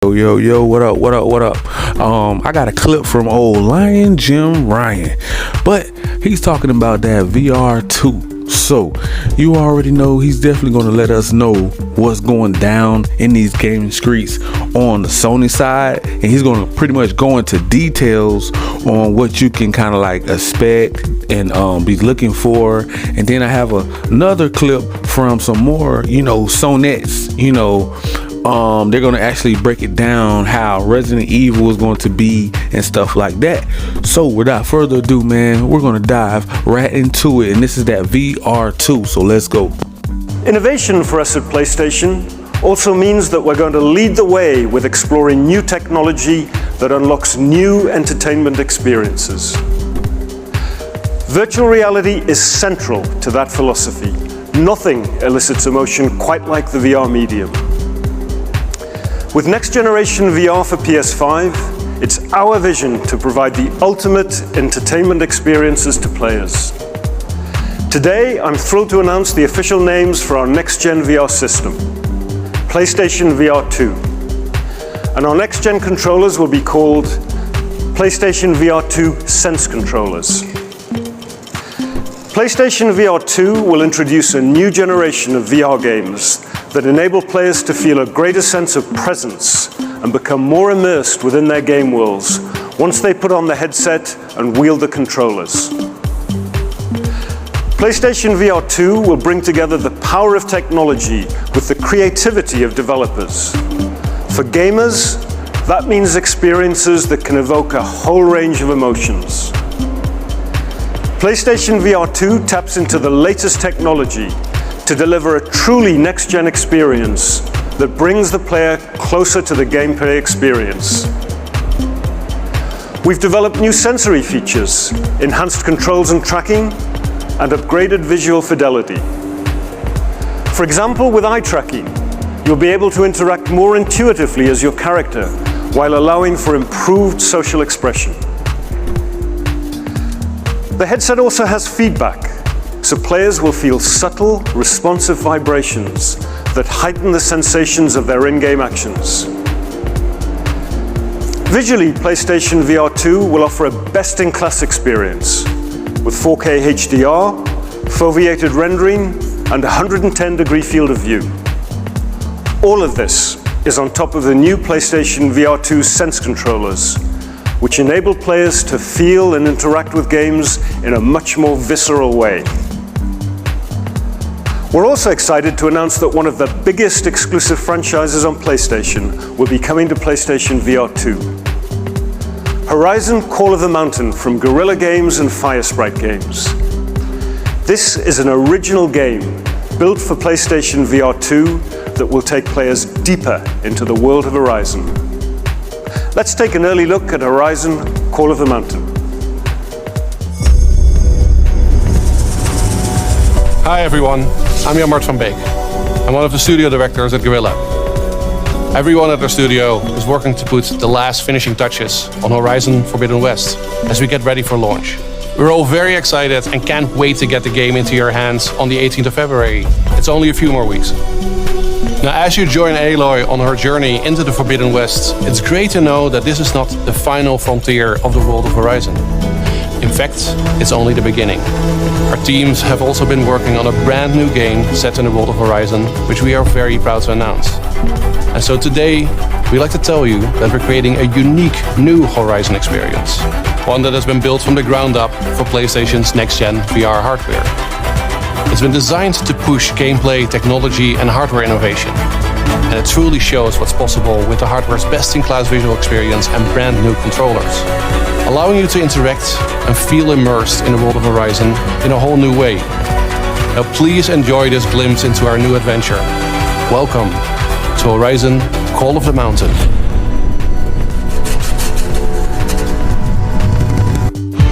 Yo, what up? I got a clip from old Lion Jim Ryan, but he's talking about that VR2. So you already know he's definitely going to let us know what's going down in these gaming streets on the Sony side, and he's going to pretty much go into details on what you can kind of like expect and be looking for. And then I have another clip from some more, Sonettes, they're going to actually break it down how Resident Evil is going to be and stuff like that. So without further ado, man, we're going to dive right into it, and this is that VR2, so let's go. Innovation for us at PlayStation also means that we're going to lead the way with exploring new technology that unlocks new entertainment experiences. Virtual reality is central to that philosophy. Nothing elicits emotion quite like the VR medium. With next generation VR for PS5, it's our vision to provide the ultimate entertainment experiences to players. Today, I'm thrilled to announce the official names for our next-gen VR system, PlayStation VR2. And our next-gen controllers will be called PlayStation VR2 Sense Controllers. PlayStation VR2 will introduce a new generation of VR games that enable players to feel a greater sense of presence and become more immersed within their game worlds once they put on the headset and wield the controllers. PlayStation VR2 will bring together the power of technology with the creativity of developers. For gamers, that means experiences that can evoke a whole range of emotions. PlayStation VR2 taps into the latest technology to deliver a truly next-gen experience that brings the player closer to the gameplay experience. We've developed new sensory features, enhanced controls and tracking, and upgraded visual fidelity. For example, with eye tracking, you'll be able to interact more intuitively as your character while allowing for improved social expression. The headset also has feedback, so players will feel subtle, responsive vibrations that heighten the sensations of their in-game actions. Visually, PlayStation VR2 will offer a best-in-class experience with 4K HDR, foveated rendering, and 110-degree field of view. All of this is on top of the new PlayStation VR2 Sense controllers, which enable players to feel and interact with games in a much more visceral way. We're also excited to announce that one of the biggest exclusive franchises on PlayStation will be coming to PlayStation VR2. Horizon Call of the Mountain from Guerrilla Games and Firesprite Games. This is an original game built for PlayStation VR2 that will take players deeper into the world of Horizon. Let's take an early look at Horizon Call of the Mountain. Hi everyone, I'm Jan-Mart van Beek. I'm one of the studio directors at Guerrilla. Everyone at our studio is working to put the last finishing touches on Horizon Forbidden West as we get ready for launch. We're all very excited and can't wait to get the game into your hands on the 18th of February. It's only a few more weeks. Now, as you join Aloy on her journey into the Forbidden West, it's great to know that this is not the final frontier of the world of Horizon. In fact, it's only the beginning. Our teams have also been working on a brand new game set in the world of Horizon, which we are very proud to announce. And so today, we'd like to tell you that we're creating a unique new Horizon experience, one that has been built from the ground up for PlayStation's next-gen VR hardware. It's been designed to push gameplay, technology, and hardware innovation. And it truly shows what's possible with the hardware's best-in-class visual experience and brand new controllers, allowing you to interact and feel immersed in the world of Horizon in a whole new way. Now please enjoy this glimpse into our new adventure. Welcome to Horizon Call of the Mountain.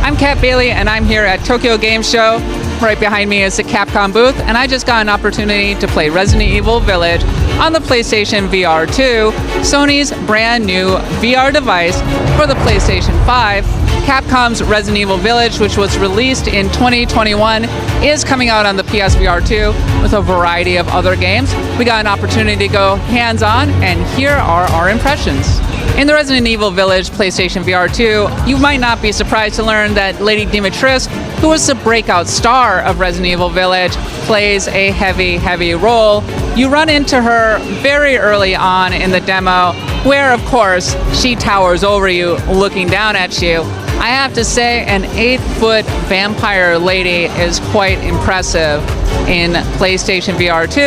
I'm Kat Bailey, and I'm here at Tokyo Game Show. Right behind me is the Capcom booth, and I just got an opportunity to play Resident Evil Village on the PlayStation VR2, Sony's brand new VR device for the PlayStation 5, Capcom's Resident Evil Village, which was released in 2021, is coming out on the PSVR 2 with a variety of other games. We got an opportunity to go hands-on, and here are our impressions. In the Resident Evil Village PlayStation VR 2, you might not be surprised to learn that Lady Dimitrescu, who was the breakout star of Resident Evil Village, plays a heavy role. You run into her very early on in the demo, where, of course, she towers over you, looking down at you. I have to say, an 8-foot vampire lady is quite impressive in PlayStation VR 2,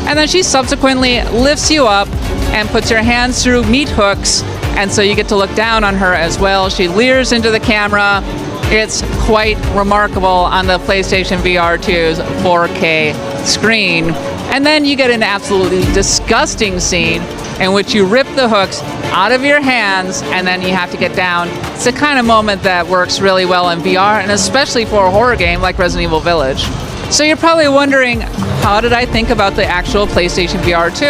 and then she subsequently lifts you up and puts your hands through meat hooks, and so you get to look down on her as well. She leers into the camera. It's quite remarkable on the PlayStation VR 2's 4K screen. And then you get an absolutely disgusting scene in which you rip the hooks out of your hands and then you have to get down. It's the kind of moment that works really well in VR, and especially for a horror game like Resident Evil Village. So you're probably wondering, how did I think about the actual PlayStation VR 2?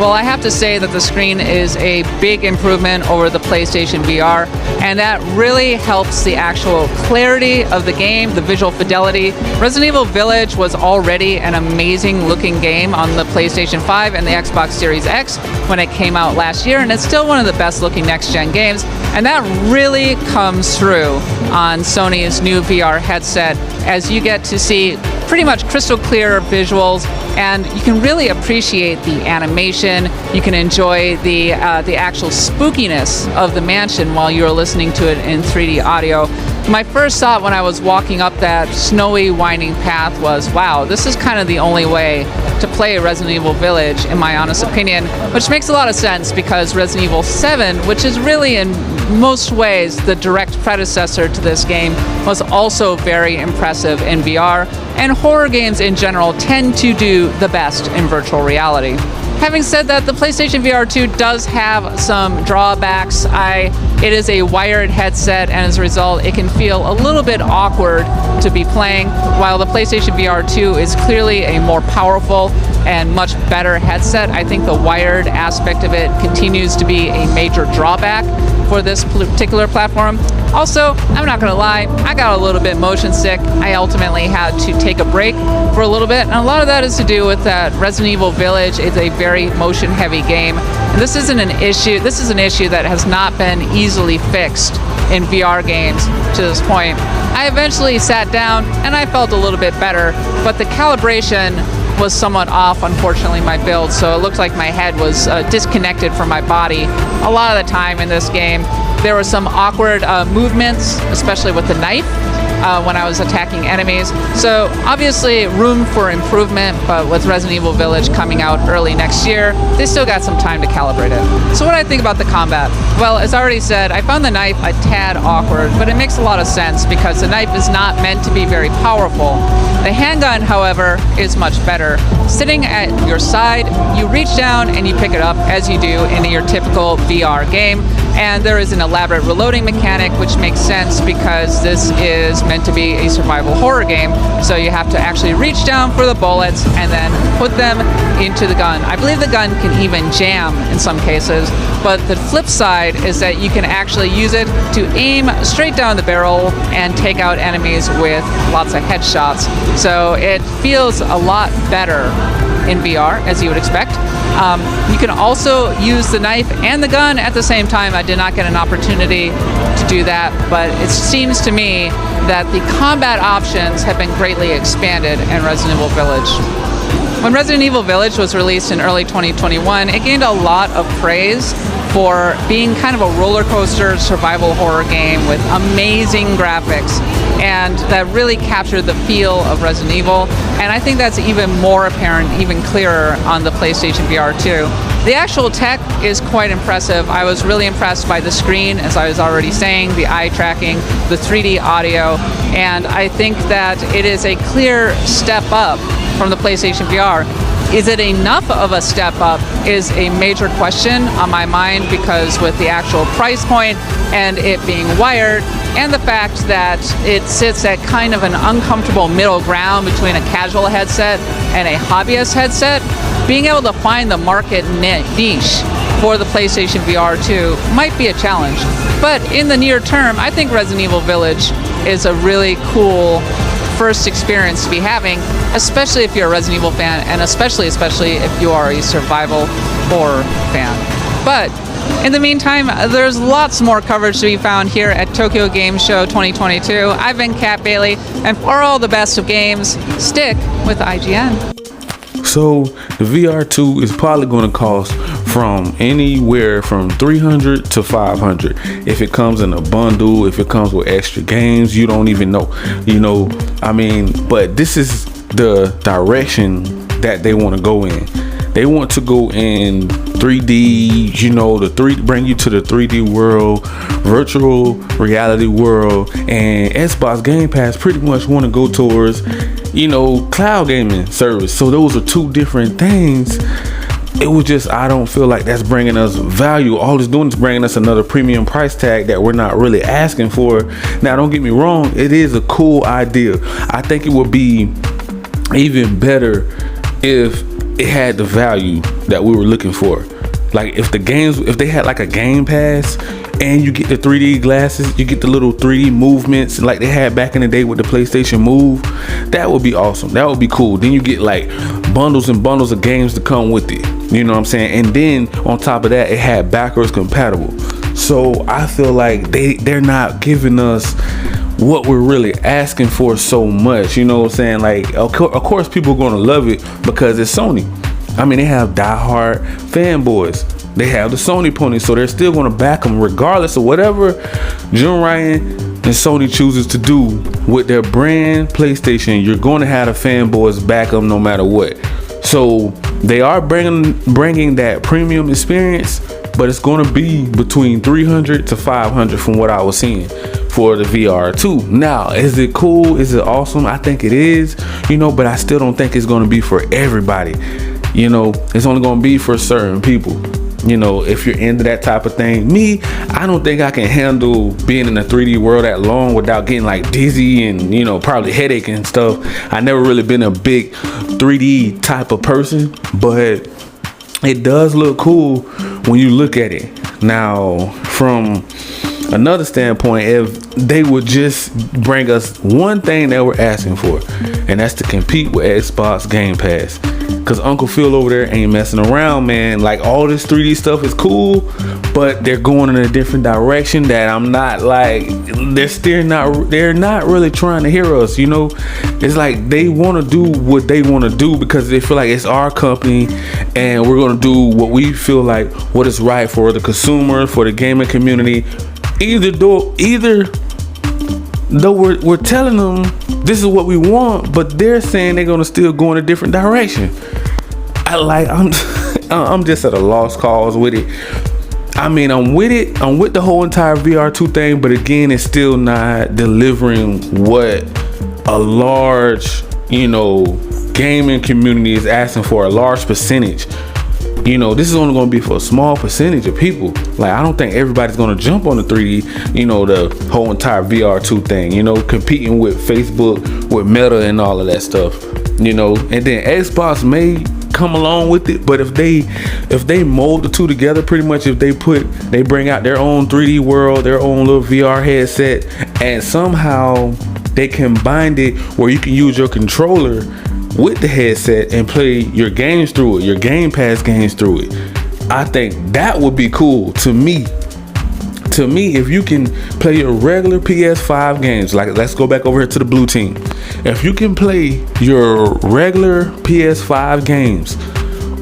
Well, I have to say that the screen is a big improvement over the PlayStation VR, and that really helps the actual clarity of the game, the visual fidelity. Resident Evil Village was already an amazing looking game on the PlayStation 5 and the Xbox Series X when it came out last year, and it's still one of the best looking next-gen games, and that really comes through on Sony's new VR headset, as you get to see pretty much crystal clear visuals, and you can really appreciate the animation. You can enjoy the actual spookiness of the mansion while you're listening to it in 3D audio. My first thought when I was walking up that snowy, winding path was, wow, this is kind of the only way to play Resident Evil Village, in my honest opinion, which makes a lot of sense because Resident Evil 7, which is really in most ways the direct predecessor to this game, was also very impressive in VR, and horror games in general tend to do the best in virtual reality. Having said that, the PlayStation VR 2 does have some drawbacks. It is a wired headset, and as a result, it can feel a little bit awkward to be playing, while the PlayStation VR 2 is clearly a more powerful and much better headset. I think the wired aspect of it continues to be a major drawback for this particular platform. Also, I'm not gonna lie, I got a little bit motion sick. I ultimately had to take a break for a little bit, and a lot of that is to do with that Resident Evil Village is a very motion heavy game. And this is an issue that has not been easily fixed in VR games to this point. I eventually sat down and I felt a little bit better, but the calibration was somewhat off, unfortunately, my build, so it looked like my head was disconnected from my body a lot of the time in this game. There were some awkward movements, especially with the knife when I was attacking enemies. So obviously room for improvement, but with Resident Evil Village coming out early next year, they still got some time to calibrate it. So what do I think about the combat? Well, as I already said, I found the knife a tad awkward, but it makes a lot of sense because the knife is not meant to be very powerful. The handgun, however, is much better. Sitting at your side, you reach down and you pick it up as you do in your typical VR game. And there is an elaborate reloading mechanic, which makes sense because this is meant to be a survival horror game. So you have to actually reach down for the bullets and then put them into the gun. I believe the gun can even jam in some cases, but the flip side is that you can actually use it to aim straight down the barrel and take out enemies with lots of headshots. So it feels a lot better in VR, as you would expect. You can also use the knife and the gun at the same time. I did not get an opportunity to do that, but it seems to me that the combat options have been greatly expanded in Resident Evil Village. When Resident Evil Village was released in early 2021, it gained a lot of praise for being kind of a roller coaster survival horror game with amazing graphics, and that really captured the feel of Resident Evil. And I think that's even more apparent, even clearer on the PlayStation VR 2. The actual tech is quite impressive. I was really impressed by the screen, as I was already saying, the eye tracking, the 3D audio, and I think that it is a clear step up from the PlayStation VR. Is it enough of a step up is a major question on my mind, because with the actual price point and it being wired, and the fact that it sits at kind of an uncomfortable middle ground between a casual headset and a hobbyist headset, being able to find the market niche for the PlayStation VR2 might be a challenge. But in the near term, I think Resident Evil Village is a really cool first experience to be having, especially if you're a Resident Evil fan, and especially if you are a survival horror fan. But in the meantime, there's lots more coverage to be found here at Tokyo Game Show 2022. I've been Kat Bailey, and for all the best of games, stick with IGN. So the VR2 is probably going to cost from anywhere from $300 to $500. If it comes in a bundle, if it comes with extra games, you don't even know. But this is the direction that they want to go in. They want to go in 3D, bring you to the 3D world, virtual reality world, and Xbox Gamepass pretty much want to go towards, cloud gaming service. So those are two different things. It was just, I don't feel like that's bringing us value. All it's doing is bringing us another premium price tag that we're not really asking for. Now, don't get me wrong, it is a cool idea. I think it would be even better if it had the value that we were looking for. Like if they had like a Game Pass and you get the 3D glasses, you get the little 3D movements like they had back in the day with the PlayStation Move, that would be awesome. That would be cool. Then you get like bundles and bundles of games to come with it. You know what I'm saying? And then on top of that, it had backwards compatible. So I feel like they're not giving us what we're really asking for so much. You know what I'm saying? Like, of course people are going to love it because it's Sony. They have diehard fanboys. They have the Sony pony, so they're still going to back them regardless of whatever Jim Ryan and Sony chooses to do with their brand PlayStation. You're going to have the fanboys back them no matter what. So they are bringing that premium experience, but it's going to be between $300 to $500 from what I was seeing for the VR2. Now, is it cool? Is it awesome? I think it is, but I still don't think it's going to be for everybody. It's only going to be for certain people. If you're into that type of thing. Me, I don't think I can handle being in a 3D world that long without getting like dizzy and, probably headache and stuff. I never really been a big 3D type of person, but it does look cool when you look at it. Now, from another standpoint, if they would just bring us one thing that we're asking for, and that's to compete with Xbox Game Pass. Because Uncle Phil over there ain't messing around, man. Like, all this 3D stuff is cool, but they're going in a different direction that I'm not like, they're not really trying to hear us, It's like they want to do what they want to do because they feel like it's our company and we're going to do what we feel like what is right for the consumer, for the gaming community. Either though we're telling them this is what we want, but they're saying they're gonna still go in a different direction. I'm just at a lost cause with it. I'm with it. I'm with the whole entire VR2 thing, but again, it's still not delivering what a large, gaming community is asking for, a large percentage. This is only going to be for a small percentage of people. Like, I don't think everybody's going to jump on the 3D, the whole entire VR2 thing, competing with Facebook, with Meta and all of that stuff, and then Xbox may come along with it, but if they mold the two together, pretty much if they bring out their own 3D world, their own little VR headset, and somehow they combined it where you can use your controller with the headset and play your games through it, your Game Pass games through it. I think that would be cool to me. If you can play your regular PS5 games, like let's go back over here to the blue team. If you can play your regular PS5 games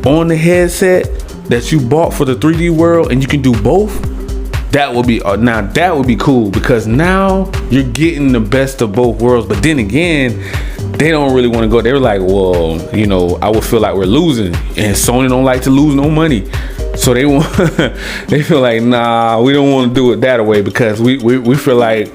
on the headset that you bought for the 3D world and you can do both, that would be cool because now you're getting the best of both worlds. But then again, they don't really want to go. They're like, well, I would feel like we're losing, and Sony don't like to lose no money, so they feel like, nah, we don't want to do it that way because we feel like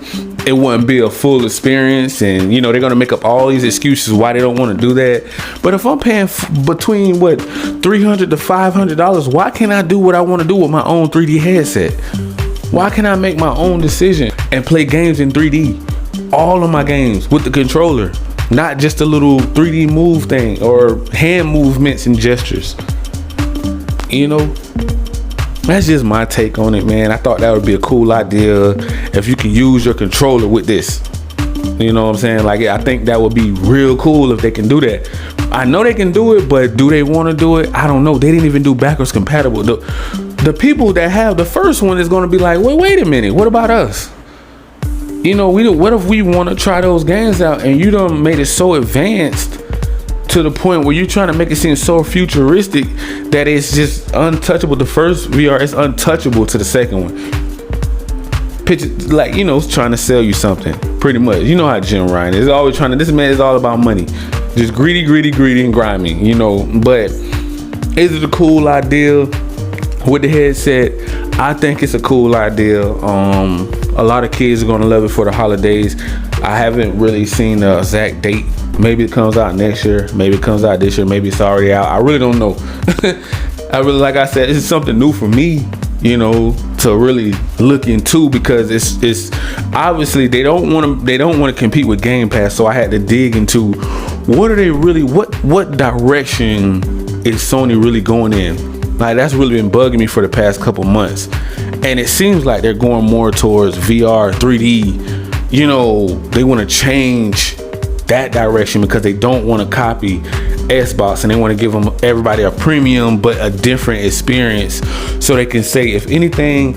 it wouldn't be a full experience, and they're gonna make up all these excuses why they don't want to do that. But if I'm paying between $300 to $500, why can't I do what I want to do with my own 3D headset? Why can't I make my own decision and play games in 3D? All of my games with the controller. not just a little 3D move thing or hand movements and gestures. You know, that's just my take on it, man. I thought that would be a cool idea if you can use your controller with this. You know what I'm saying? Like, I think that would be real cool if they can do that. I know they can do it, but do they want to do it? I don't know. They didn't even do backwards compatible. The people that have the first one is going to be like, wait a minute. What about us? You know, what if we want to try those games out and you done made it so advanced to the point where you're trying to make it seem so futuristic that it's just untouchable. The first VR is untouchable to the second one. Picture, like, you know, it's trying to sell you something, pretty much. You know how Jim Ryan is always trying to. This man is all about money, just greedy, and grimy. You know, but is it a cool idea with the headset? I think it's a cool idea. A lot of kids are gonna love it for the holidays. I haven't really seen the exact date. Maybe it comes out next year. Maybe it comes out this year. Maybe it's already out. I really don't know. Like I said, this is something new for me, you know, to really look into, because it's obviously they don't want to compete with Gamepass. So I had to dig into what direction is Sony really going in. Like, that's really been bugging me for the past couple months, and it seems like they're going more towards VR 3D. You know, they want to change that direction because they don't want to copy Xbox, and they want to give everybody a premium but a different experience, so they can say, if anything,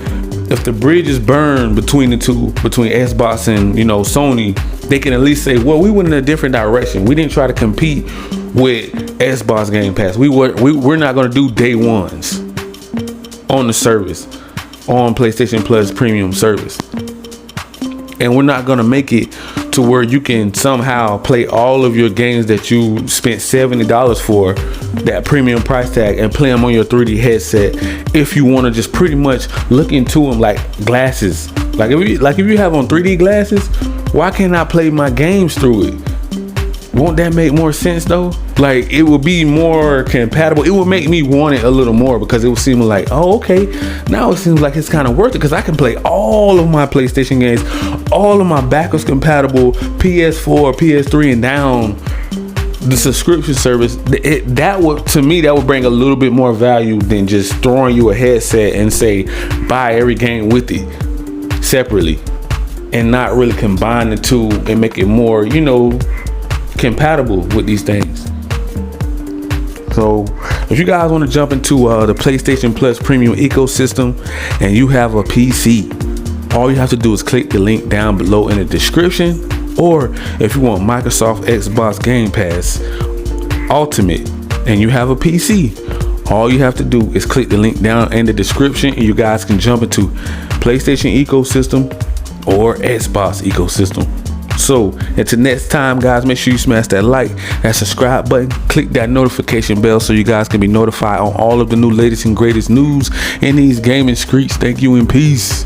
if the bridge is burned between the two, between Xbox and, you know, Sony, they can at least say, well, we went in a different direction. We didn't try to compete with Xbox Game Pass. We're not going to do day ones on the service, on PlayStation Plus premium service, and we're not going to make it to where you can somehow play all of your games that you spent $70 for, that premium price tag, and play them on your 3D headset if you want to just pretty much look into them like glasses. Like if you have on 3D glasses, why can't I play my games through it? Won't that make more sense though? Like, it would be more compatible. It would make me want it a little more, because it would seem like, oh, okay, now it seems like it's kind of worth it, because I can play all of my PlayStation games, all of my backwards compatible PS4, PS3 and down, the subscription service. That would bring a little bit more value than just throwing you a headset and say buy every game with it separately, and not really combine the two and make it more, you know, compatible with these things. So if you guys want to jump into the PlayStation Plus premium ecosystem and you have a PC, all you have to do is click the link down below in the description. Or if you want Microsoft Xbox Game Pass Ultimate and you have a PC, all you have to do is click the link down in the description, and you guys can jump into PlayStation ecosystem or Xbox ecosystem. So until next time, guys, make sure you smash that like, that subscribe button, click that notification bell so you guys can be notified on all of the new latest and greatest news in these gaming streets. Thank you and peace.